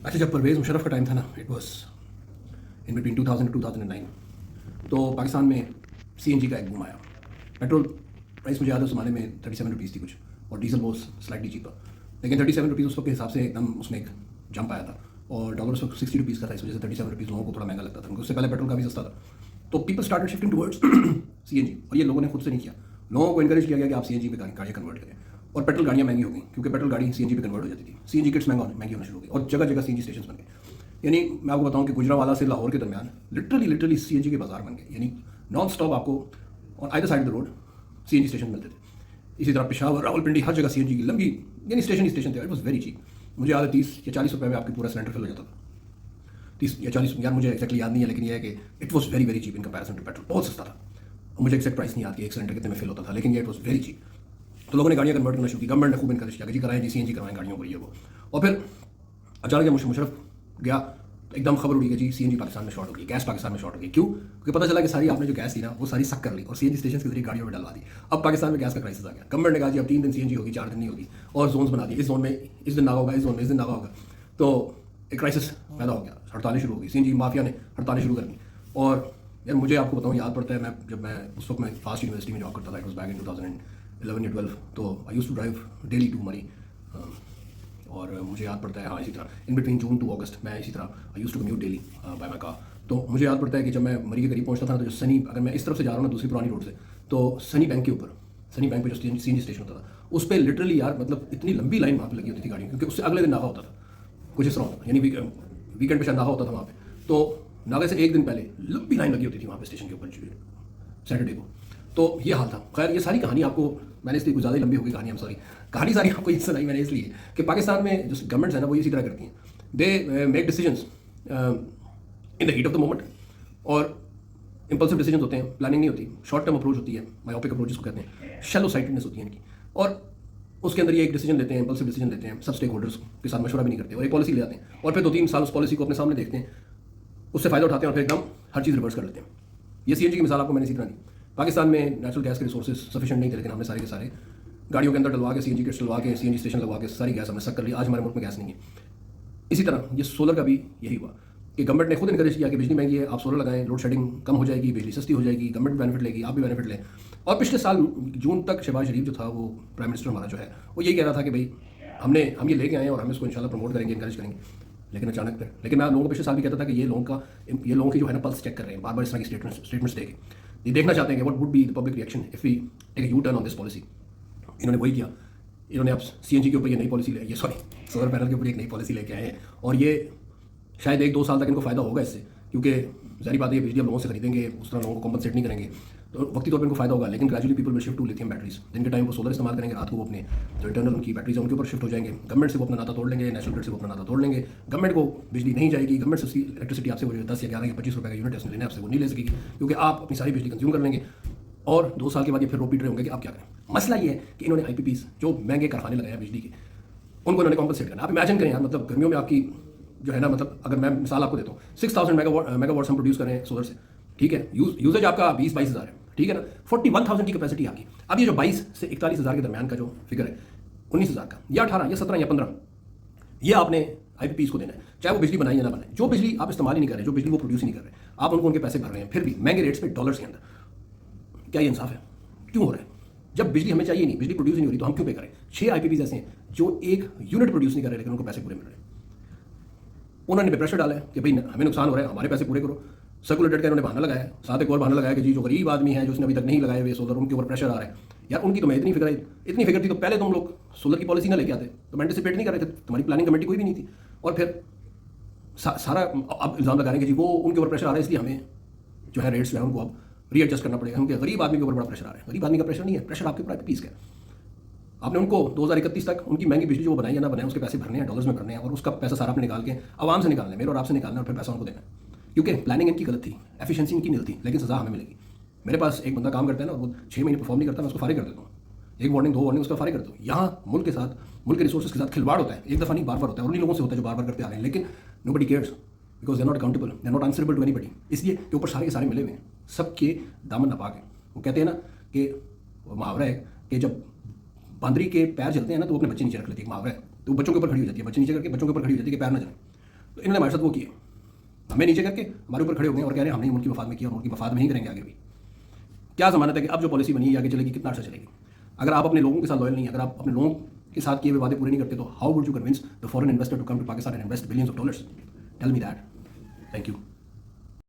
अच्छा, जब परवेज़ मुशर्रफ का टाइम था ना, it was in between 2000 to 2009। तो पाकिस्तान में सीएनजी का एक बूम आया। पेट्रोल प्राइस मुझे याद है उस ज़माने में 37 रुपीज़ थी कुछ, और डीजल वॉज स्लाइटली चीपर। लेकिन 37 रुपीज़ उस वक्त के हिसाब से एकदम उसमें एक जंप आया था, और डॉलर उस वक्त 60 रुपीज़ का था। इस वजह से 37 रुपीज़ लोगों को थोड़ा महंगा लगता था, क्योंकि उससे पहले पेट्रोल काफ़ी सस्ता था। तो people started shifting towards CNG, और ये लोगों ने खुद से नहीं किया। लोगों को इनकरेज किया गया कि आप सीएनजी पे गाड़ियाँ कन्वर्ट करें, और पेट्रोल गाड़ियाँ महंगी हो गई, क्योंकि पेट्रोल गाड़ी सीएनजी पे कन्वर्ट हो जाती थी। सीएनजी किट्स महंगी होना शुरू हो गई, और जगह जगह सीएनजी स्टेशन बन गए। यानी मैं आपको बताऊं कि गुजरावाला से लाहौर के दरमियान लिटरली सीएनजी के बाजार बन गए। यानी नॉन स्टॉप आपको on either side of the road CNG station मिलते थे। इसी तरह पेशावर, रावलपिंडी, हर जगह सीएनजी की लंबी यानी स्टेशन ही स्टेशन थे। It was very cheap. मुझे याद है 30 या 40 रुपये में आपकी पूरा सिलेंडर फिल हो जाता था। 30 या 40, यार मुझे एक्जैक्टली याद नहीं है, लेकिन यह है कि it was very cheap in comparison to petrol. बहुत सस्ता था। मुझे एक्जैक्ट प्राइस नहीं याद कि एक सिलेंडर कितने में फिल होता था, लेकिन ये इट वॉज वेरी चीप। तो लोगों ने गाड़ियाँ कन्वर्ट करना शुरू की। गवर्नमेंट ने खूब इनकरेज किया कि जी कराएं, जी सीएनजी करवाएं गाड़ियों को, ये वो। और फिर अचानक जब मुशर्रफ गया तो एकदम खबर उड़ी कि जी सीएनजी पाकिस्तान में शॉर्ट हो गई, गैस पाकिस्तान में शॉर्ट हो गई। क्यों? क्योंकि पता चला कि सारी आपने जो गैस थी ना, वो सारी सक कर ली और सीएनजी स्टेशन के जरिए गाड़ियों में डलवा दी। अब पाकिस्तान में गैस का क्राइसिस आ गया। गवर्नमेंट ने कहा जी अब 3 दिन सीएनजी होगी, 4 दिन नहीं होगी, और जोन्स बना दिए। इस जोन में इस दिन नागा होगा, इस जोन में इस दिन नागा होगा। तो एक क्राइसिस पैदा हो गया, हड़तालें शुरू हो गई। सीएनजी माफिया ने हड़तालें शुरू कर दी। और यार मुझे आपको बताऊँ, याद पड़ता है, जब मैं उस वक्त मैं फास्ट यूनिवर्सिटी में जॉब करता था। इट वॉज बैक इन 2011 या 12। तो I used to drive daily to Murree. और मुझे याद पड़ता है, हाँ, इसी तरह इन बिटवीन जून टू अगस्त मैं इसी तरह I used to commute daily by my car. तो मुझे याद पड़ता है कि जब मैं मरी के करीब पहुंचता था, तो जो सनी, अगर मैं इस तरफ से जा रहा हूँ ना दूसरी पुरानी रोड से, तो सनी बैंक के ऊपर, सनी बैंक पे जो सीएनजी स्टेशन होता था, उस पर लिटरली यार मतलब इतनी लंबी लाइन वहाँ पे लगी होती थी गाड़ियों, क्योंकि उससे अगले दिन नागा होता था। कुछ इस तरह होता था, यानी वीकेंड पे शायद नागा होता था वहाँ पे। तो नागा से एक दिन पहले लंबी लाइन लगी होती थी वहाँ पे स्टेशन के ऊपर सैटरडे को। तो ये हाल था। खैर, ये सारी कहानी आपको मैंने इसलिए कुछ ज़्यादा ही लंबी हो गई कहानी, हम सॉरी, कहानी सारी आपको ये सुनाई मैंने इसलिए कि पाकिस्तान में जो गवर्नमेंट्स है ना, वो इसी तरह करती हैं। They make decisions in the heat of the moment, और इंपल्सिव डिसीजंस होते हैं, प्लानिंग नहीं होती, शॉर्ट टर्म अप्रोच होती है, मायोपिक अप्रोच जिसको कहते हैं, शैलो साइटेडनेस होती है इनकी। और उसके अंदर ये एक डिसीजन लेते हैं, इंपल्सिव डिसीजन लेते हैं, सब स्टेक होल्डर्स के साथ मशवरा भी नहीं करते, और एक पॉलिसी ले आते हैं, और फिर 2-3 साल उस पॉलिसी को अपने सामने देखते हैं, उससे फ़ायदा उठाते हैं, और फिर एकदम हर चीज़ रिवर्स कर लेते हैं। ये सीएनजी की मिसाल आपको मैंने इसी तरह दी। पाकिस्तान में नेचुरल गैस के रिसोर्सेज सफिशिएंट नहीं थे, लेकिन हमने सारे के सारे गाड़ियों के अंदर डलवा के, सीएनजी किट्स डलवा के, सीएनजी स्टेशन लगवा के सारी गैस हमने सक कर ली। आज हमारे मुल्क में गैस नहीं है। इसी तरह ये सोलर का भी यही हुआ कि गवर्नमेंट ने खुद इनकरेज किया कि बिजली महंगी है, आप सोलर लगाएं, लोड शेडिंग कम हो जाएगी, बिजली सस्ती हो जाएगी, गवर्नमेंट बेनिफिट लेगी, आप भी बेनिफिट लें। और पिछले साल जून तक शहबाज शरीफ जो था, वो प्राइम मिनिस्टर हमारा जो है, वो यही कह रहा था कि भाई हम ये लेके आए हैं और हम इसको इंशाल्लाह प्रमोट करेंगे, इनकरेज करेंगे। लेकिन अचानक फिर, लेकिन मैं लोगों को पिछले साल भी कहता था कि ये लोगों की जो है ना पल्स चेक कर रहे हैं, बार बार इस तरह की स्टेटमेंट्स देके ये देखना चाहते हैं कि what would be the public reaction if we take a U turn on this policy. इन्होंने वही किया। इन्होंने अब सीएनजी के ऊपर ये नई पॉलिसी ये सोलर पैनल के ऊपर एक नई पॉलिसी लेके आए हैं, और ये शायद 1-2 साल तक इनको फ़ायदा होगा इससे, क्योंकि ज़ाहिर बात है बिजली अब लोगों से खरीदेंगे, उस तरह लोगों को कॉम्पनसेट नहीं करेंगे, तो वक्ती तौर पर इनको फ़ायदा होगा। लेकिन gradually people will shift to lithium batteries. दिन के टाइम वो सोलर इस्तेमाल करेंगे, रात को वो अपने जो इंटरनल उनकी बैटरीज है उनके ऊपर शिफ्ट हो जाएंगे। गवर्नमेंट से वो अपना नाता तोड़ लेंगे, नेशनल ग्रिड से वो अपना नाता तोड़ लेंगे। गवर्नमेंट को बिजली नहीं जाएगी, गवर्नमेंट से इलेक्ट्रिसिटी आपसे वो 10 या 11 या 25 रुपये का यूनिट लेने आपसे वो नहीं ले सकेगी, क्योंकि आप अपनी सारी बिजली कंज्यूम कर लेंगे। और 2 साल के बाद ये फिर रिपीट रहे होंगे कि आप क्या करें। मसला ये है कि इन्होंने आईपीपीज जो महंगे कारखाने लगाए बिजली के, उनको इन्होंने कॉम्पनसेट करना। आप इमेजिन करें यार, मतलब गर्मियों में आपकी जो है ना, मतलब अगर मैं मिसाल आपको देता हूँ, 6000 मेगावाट्स हम प्रोड्यूस करें सोलर से, ठीक है, यूजेज आपका 20-22 हज़ार है, ठीक है ना, 41,000 की कैपेसिटी आपकी। अब ये जो 22 से 41 हज़ार के दरमियान का जो फिगर है, 19 हज़ार का या 18 या 17 या 15, ये आपने आईपीपीज को देना है, चाहे वो बिजली बनाए या ना बनाए। जो बिजली आप इस्तेमाल ही नहीं कर रहे, जो बिजली वो प्रोड्यूस ही नहीं कर रहे, आप उनको उनके पैसे भर रहे हैं, फिर भी महंगे रेट्स पे डॉलर्स के अंदर। क्या ये इंसाफ है? क्यों हो रहा है? जब बिजली हमें चाहिए नहीं, बिजली प्रोड्यूस नहीं हो रही, तो हम क्यों पे करें? 6 आईपीपीज ऐसे हैं जो एक यूनिट प्रोड्यूस नहीं कर रहे, लेकिन उनको पैसे पूरे मिल रहे हैं। उन्होंने प्रेशर डाला है कि भाई हमें नुकसान हो रहा है, हमारे पैसे पूरे करो। सर्कुलेटेड का इन्होंने बहाना लगाया, साथ एक और बहाना लगाया कि जी जो गरीब आदमी है, जो उसने अभी तक नहीं लगाए हुए सोलर, उनके ऊपर प्रेशर आ रहा है। यार उनकी तो मैं इतनी फिक्र थी तो पहले तुम लोग सोलर की पॉलिसी ना लेके आते, तो एंटिसिपेट नहीं कर रहे थे, तुम्हारी प्लानिंग कमेटी कोई भी नहीं थी। और फिर सारा अब इल्ज़ाम लगा रहे हैं कि जी वो उनके ऊपर प्रेशर आ रहा है, इसलिए हमें जो है रेट्स जो है उनको अब रीएडजस्ट करना पड़ेगा, क्योंकि गरीब आदमी के ऊपर बड़ा प्रेशर आ रहा है। गरीब आदमी का प्रेशर नहीं है, प्रेशर आपके ऊपर आईपीपीज का है। आपने उनको 2031 तक उनकी महंगी बिजली जो वो बनाई या ना बनाए, उसके पैसे भरने हैं, डॉलर्स में भरने हैं, और उसका पैसा सारा आपने निकाल के आवाम से निकालना है, मेरे और आपसे निकालना है, और फिर पैसा उनको देना है। क्योंकि प्लानिंग इनकी गलत थी, एफिशिएंसी इनकी नहीं थी, लेकिन सज़ा हमें मिलेगी। मेरे पास एक बंदा काम करता है ना, वो 6 महीने परफॉर्म नहीं करता, मैं उसको फारिग कर देता हूँ। 1 वार्निंग 2 वार्निंग उसका फारिग करता हूँ। यहाँ मुल्क के साथ, मुल्क के रिसोर्सेज के साथ खिलवाड़ होता है, एक दफ़ा नहीं, बार बार होता है, और उन्हीं लोगों से होता है जो बार बार करते आ रहे हैं। लेकिन nobody cares, because they are not accountable, they are not answerable to anybody. इसलिए के ऊपर सारे के सारे मिले हुए हैं, सबके दामन नापाक हैं। वो कहते हैं ना कि मुहावरा है कि जब बांदरी के पैर जलते हैं ना, तो वो अपने बच्चे नीचे रख लेती है, एक मुहावरा है। तो बच्चों के ऊपर खड़ी हो जाती है, बच्चे नीचे करके बच्चों के ऊपर खड़ी हो जाती है कि पैर ना जलें। तो इन्होंने हमारे साथ वो किए, हमें नीचे करके हमारे ऊपर खड़े हो गए और कह रहे हैं हमने मुल्क की वफाद में किया और मुल्क की वफाद में ही करेंगे आगे भी। क्या ज़मानत है कि अब जो पॉलिसी बनी है आगे चलेगी, कितना अर्सा चलेगी? अगर आप अपने लोगों के साथ लॉयल नहीं, अगर आप अपने लोगों के साथ किए हुए वादे पूरे नहीं करते, तो how would you convince the foreign investor to come to Pakistan and invest billions of dollars? Tell me that. Thank you.